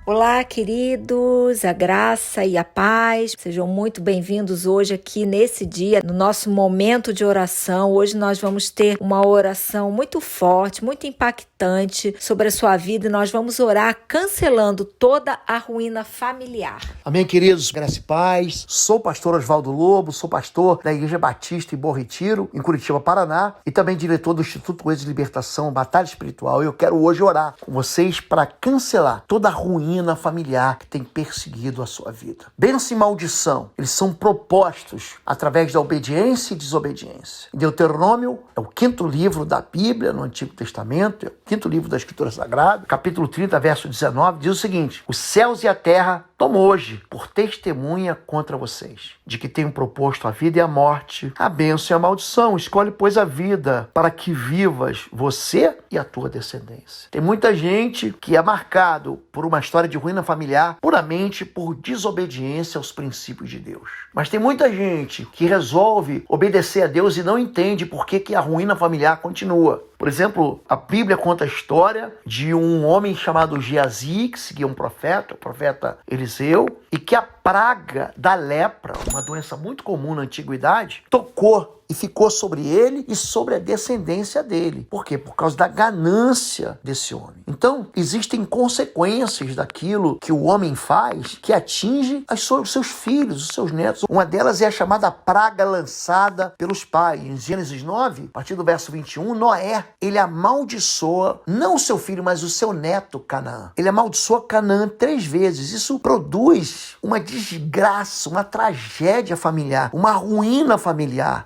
Olá, queridos, a graça e a paz. Sejam muito bem-vindos hoje aqui nesse dia, no nosso momento de oração. Hoje nós vamos ter uma oração muito forte, muito impactante sobre a sua vida e nós vamos orar cancelando toda a ruína familiar. Amém, queridos, graça e paz. Sou o pastor Oswaldo Lobo, sou pastor da Igreja Batista em Bom Retiro, em Curitiba, Paraná, e também diretor do Instituto Coisa de Libertação, Batalha Espiritual. Eu quero hoje orar com vocês para cancelar toda a ruína familiar que tem perseguido a sua vida. Bênção e maldição, eles são propostos através da obediência e desobediência. Deuteronômio é o 5º livro da Bíblia, no Antigo Testamento, é o 5º livro da Escritura Sagrada, capítulo 30, verso 19, diz o seguinte: os céus e a terra tomo hoje por testemunha contra vocês, de que tenho proposto a vida e a morte, a bênção e a maldição. Escolhe, pois, a vida, para que vivas você e a tua descendência. Tem muita gente que é marcado por uma história de ruína familiar puramente por desobediência aos princípios de Deus. Mas tem muita gente que resolve obedecer a Deus e não entende por que a ruína familiar continua. Por exemplo, a Bíblia conta a história de um homem chamado Geazi, que seguia um profeta, o profeta Eliseu, e que a praga da lepra, uma doença muito comum na antiguidade, tocou e ficou sobre ele e sobre a descendência dele. Por quê? Por causa da ganância desse homem. Então, existem consequências daquilo que o homem faz que atinge os seus filhos, os seus netos. Uma delas é a chamada praga lançada pelos pais. Em Gênesis 9, a partir do verso 21, Noé, ele amaldiçoa não o seu filho, mas o seu neto Canaã. Ele amaldiçoa Canaã 3 vezes. Isso produz uma desgraça, uma tragédia familiar, uma ruína familiar.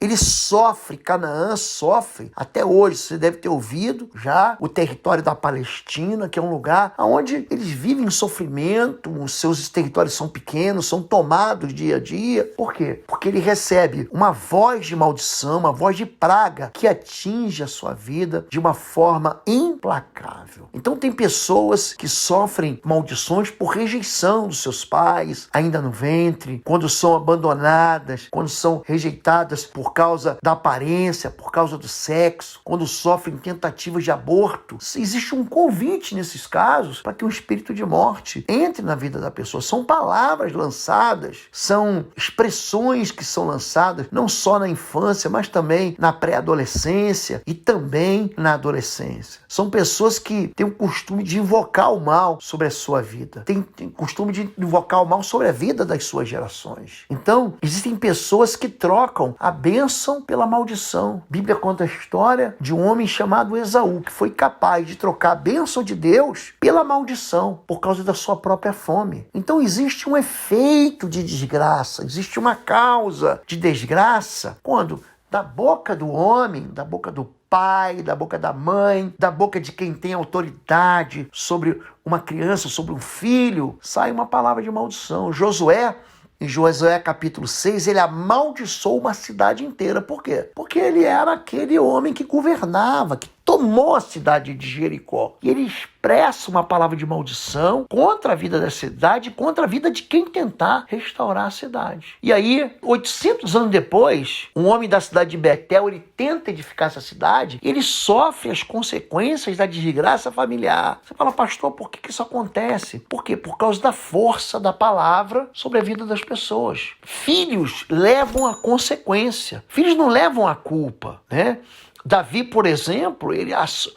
Canaã sofre, até hoje, você deve ter ouvido já, o território da Palestina, que é um lugar onde eles vivem em sofrimento, os seus territórios são pequenos, são tomados dia a dia. Por quê? Porque ele recebe uma voz de maldição, uma voz de praga que atinge a sua vida de uma forma implacável. Então tem pessoas que sofrem maldições por rejeição dos seus pais, ainda no ventre, quando são abandonadas, quando são rejeitadas por causa da aparência, por causa do sexo, quando sofrem tentativas de aborto. Existe um convite nesses casos para que um espírito de morte entre na vida da pessoa. São palavras lançadas, são expressões que são lançadas não só na infância, mas também na pré-adolescência e também na adolescência. São pessoas que têm o costume de invocar o mal sobre a sua vida, têm o costume de invocar o mal sobre a vida das suas gerações. Então, existem pessoas que trocam a bênção pela maldição. A Bíblia conta a história de um homem chamado Esaú, que foi capaz de trocar a bênção de Deus pela maldição, por causa da sua própria fome. Então existe um efeito de desgraça, existe uma causa de desgraça, quando da boca do homem, da boca do pai, da boca da mãe, da boca de quem tem autoridade sobre uma criança, sobre um filho, sai uma palavra de maldição. Josué, em Josué capítulo 6, ele amaldiçoou uma cidade inteira. Por quê? Porque ele era aquele homem que governava, que tomou a cidade de Jericó. E ele expressa uma palavra de maldição contra a vida da cidade, contra a vida de quem tentar restaurar a cidade. E aí, 800 anos depois, um homem da cidade de Betel, ele tenta edificar essa cidade, ele sofre as consequências da desgraça familiar. Você fala, pastor, por que isso acontece? Por quê? Por causa da força da palavra sobre a vida das pessoas. Filhos levam a consequência. Filhos não levam a culpa, né? Davi, por exemplo,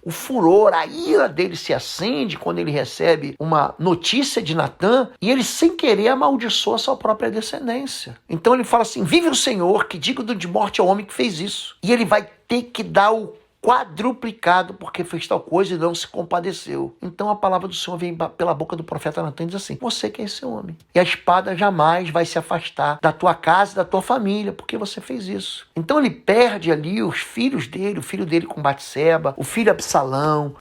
o furor, a ira dele se acende quando ele recebe uma notícia de Natã e ele, sem querer, amaldiçoa a sua própria descendência. Então ele fala assim: vive o Senhor, que digno de morte é o homem que fez isso. E ele vai ter que dar o quadruplicado porque fez tal coisa e não se compadeceu. Então a palavra do Senhor vem pela boca do profeta Natã e diz assim: você que é esse homem. E a espada jamais vai se afastar da tua casa e da tua família, porque você fez isso. Então ele perde ali os filhos dele, o filho dele com Batseba, o filho Absalão,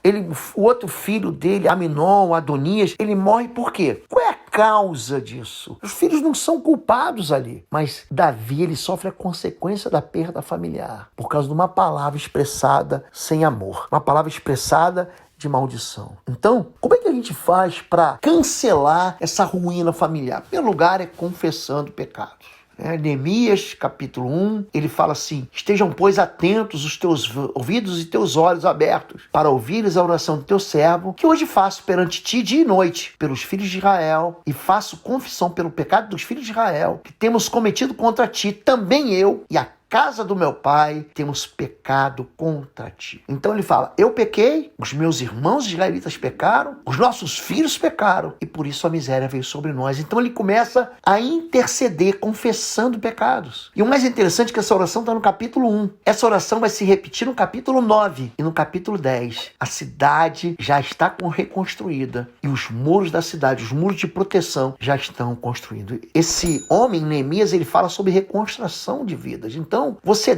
o outro filho dele, Aminon, Adonias, ele morre por quê? Qual é a causa disso? Os filhos não são culpados ali, mas Davi, ele sofre a consequência da perda familiar por causa de uma palavra expressada sem amor, uma palavra expressada de maldição. Então, como é que a gente faz para cancelar essa ruína familiar? Em primeiro lugar, é confessando pecados. Neemias, capítulo 1, ele fala assim: estejam, pois, atentos os teus ouvidos e teus olhos abertos, para ouvires a oração do teu servo, que hoje faço perante ti dia e noite, pelos filhos de Israel, e faço confissão pelo pecado dos filhos de Israel, que temos cometido contra ti, também eu e a casa do meu pai, temos pecado contra ti. Então ele fala: eu pequei, os meus irmãos israelitas pecaram, os nossos filhos pecaram, e por isso a miséria veio sobre nós. Então ele começa a interceder, confessando pecados. E o mais interessante é que essa oração está no capítulo 1. Essa oração vai se repetir no capítulo 9 e no capítulo 10. A cidade já está reconstruída e os muros da cidade, os muros de proteção já estão construídos. Esse homem, Neemias, ele fala sobre reconstrução de vidas. Então, você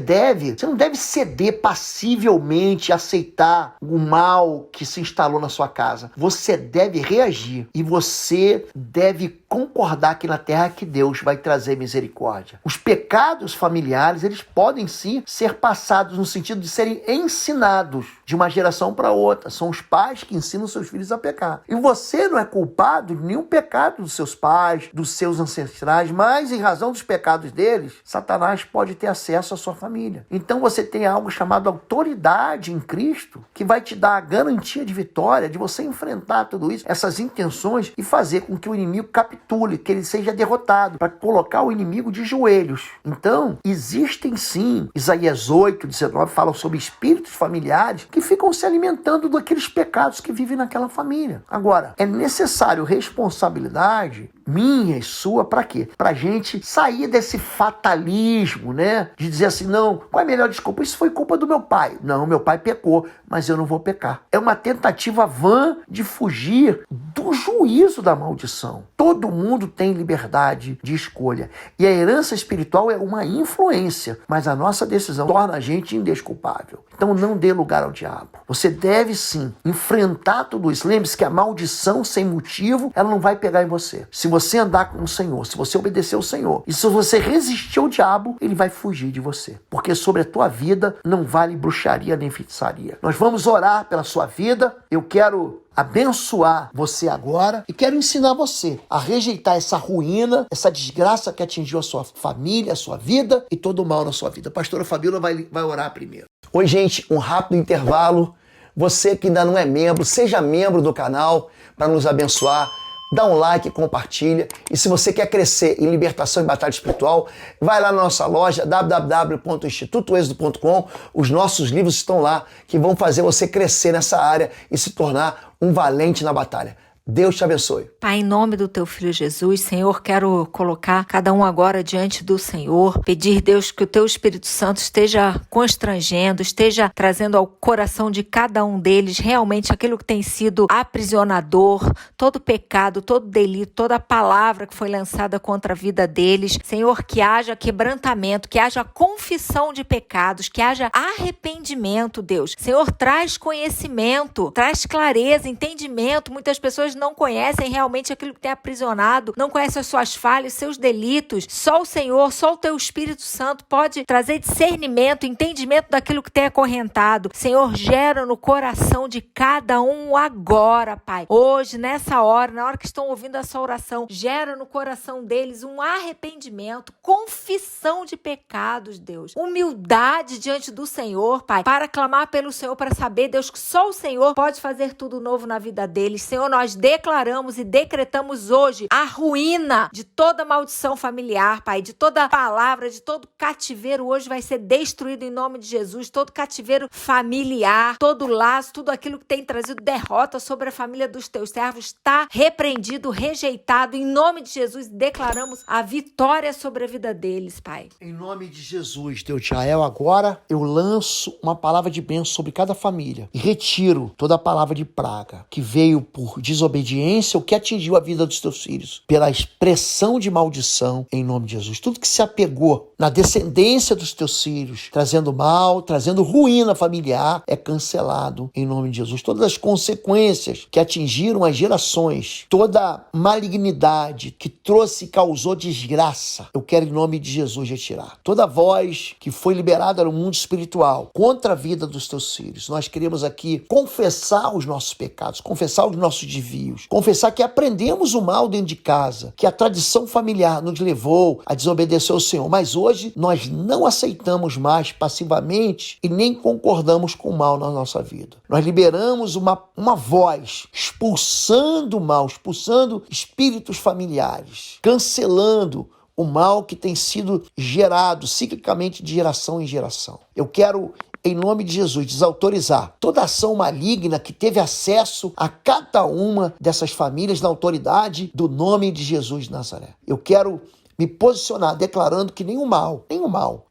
não deve ceder passivelmente, aceitar o mal que se instalou na sua casa. Você deve reagir e você deve concordar aqui na terra que Deus vai trazer misericórdia. Os pecados familiares, eles podem sim ser passados no sentido de serem ensinados de uma geração para outra. São os pais que ensinam seus filhos a pecar. E você não é culpado de nenhum pecado dos seus pais, dos seus ancestrais, mas em razão dos pecados deles, Satanás pode ter acesso à sua família. Então você tem algo chamado autoridade em Cristo, que vai te dar a garantia de vitória, de você enfrentar tudo isso, essas intenções, e fazer com que o inimigo capitule, que ele seja derrotado, para colocar o inimigo de joelhos. Então, existem sim, Isaías 8:19 fala sobre espíritos familiares que ficam se alimentando daqueles pecados que vivem naquela família. Agora, é necessário responsabilidade minha e sua, para quê? Para a gente sair desse fatalismo, né? De dizer assim: não, qual é a melhor desculpa? Isso foi culpa do meu pai. Não, meu pai pecou, mas eu não vou pecar. É uma tentativa vã de fugir do juízo da maldição. Todo mundo tem liberdade de escolha. E a herança espiritual é uma influência, mas a nossa decisão torna a gente indesculpável. Então não dê lugar ao diabo. Você deve sim enfrentar tudo isso. Lembre-se que a maldição sem motivo, ela não vai pegar em você. Se você andar com o Senhor, se você obedecer ao Senhor, e se você resistir ao diabo, ele vai fugir de você. Porque sobre a tua vida não vale bruxaria nem feitiçaria. Nós vamos orar pela sua vida. Eu quero abençoar você agora e quero ensinar você a rejeitar essa ruína, essa desgraça que atingiu a sua família, a sua vida e todo o mal na sua vida. A pastora Fabíola vai orar primeiro. Oi, gente, um rápido intervalo. Você que ainda não é membro, seja membro do canal para nos abençoar. Dá um like, compartilha. E se você quer crescer em libertação e batalha espiritual, vai lá na nossa loja www.institutoexodo.com. Os nossos livros estão lá que vão fazer você crescer nessa área e se tornar um valente na batalha. Deus te abençoe. Pai, em nome do teu filho Jesus, Senhor, quero colocar cada um agora diante do Senhor, pedir, Deus, que o teu Espírito Santo esteja constrangendo, esteja trazendo ao coração de cada um deles realmente aquilo que tem sido aprisionador, todo pecado, todo delito, toda palavra que foi lançada contra a vida deles. Senhor, que haja quebrantamento, que haja confissão de pecados, que haja arrependimento, Deus. Senhor, traz conhecimento, traz clareza, entendimento. Muitas pessoas não conhecem realmente aquilo que tem aprisionado, não conhecem as suas falhas, seus delitos. Só o Senhor, só o teu Espírito Santo pode trazer discernimento, entendimento daquilo que tem acorrentado. Senhor, gera no coração de cada um agora, Pai. Hoje, nessa hora, na hora que estão ouvindo essa oração, gera no coração deles um arrependimento, confissão de pecados, Deus. Humildade diante do Senhor, Pai, para clamar pelo Senhor, para saber, Deus, que só o Senhor pode fazer tudo novo na vida deles. Senhor, nós declaramos e decretamos hoje a ruína de toda maldição familiar, Pai, de toda palavra, de todo cativeiro hoje vai ser destruído em nome de Jesus, todo cativeiro familiar, todo laço, tudo aquilo que tem trazido derrota sobre a família dos teus servos está repreendido, rejeitado em nome de Jesus. Declaramos a vitória sobre a vida deles, Pai. Em nome de Jesus, Deus de Israel, agora eu lanço uma palavra de bênção sobre cada família e retiro toda a palavra de praga que veio por desobediência, o que atingiu a vida dos teus filhos, pela expressão de maldição, em nome de Jesus. Tudo que se apegou na descendência dos teus filhos, trazendo mal, trazendo ruína familiar, é cancelado, em nome de Jesus. Todas as consequências que atingiram as gerações, toda malignidade que trouxe e causou desgraça, eu quero, em nome de Jesus, retirar. Toda voz que foi liberada no mundo espiritual contra a vida dos teus filhos, nós queremos aqui confessar os nossos pecados, confessar os nossos desvios, desafios. Confessar que aprendemos o mal dentro de casa, que a tradição familiar nos levou a desobedecer ao Senhor, mas hoje nós não aceitamos mais passivamente e nem concordamos com o mal na nossa vida. Nós liberamos uma voz expulsando o mal, expulsando espíritos familiares, cancelando o mal que tem sido gerado ciclicamente de geração em geração. Eu quero, em nome de Jesus, desautorizar toda ação maligna que teve acesso a cada uma dessas famílias na autoridade do nome de Jesus de Nazaré. Eu quero me posicionar declarando que nenhum mal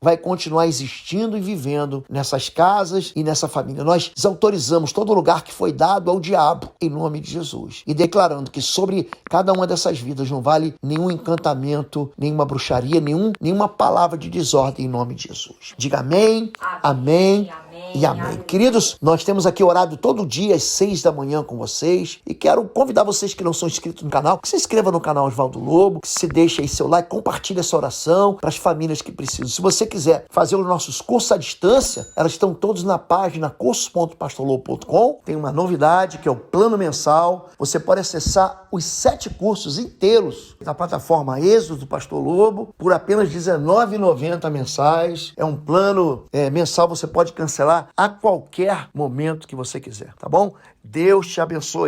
vai continuar existindo e vivendo nessas casas e nessa família. Nós desautorizamos todo lugar que foi dado ao diabo, em nome de Jesus. E declarando que sobre cada uma dessas vidas não vale nenhum encantamento, nenhuma bruxaria, nenhuma palavra de desordem, em nome de Jesus. Diga amém, amém, e amém. Queridos, nós temos aqui orado todo dia às 6 da manhã com vocês e quero convidar vocês que não são inscritos no canal, que se inscreva no canal Oswaldo Lobo, que se deixe aí seu like, compartilhe essa oração para as famílias que precisam. Se você quiser fazer os nossos cursos à distância, elas estão todos na página cursos.pastorlobo.com. Tem uma novidade que é o plano mensal. Você pode acessar os 7 cursos inteiros da plataforma Êxodo do Pastor Lobo por apenas R$19,90 mensais. É um plano mensal, você pode cancelar a qualquer momento que você quiser, tá bom? Deus te abençoe.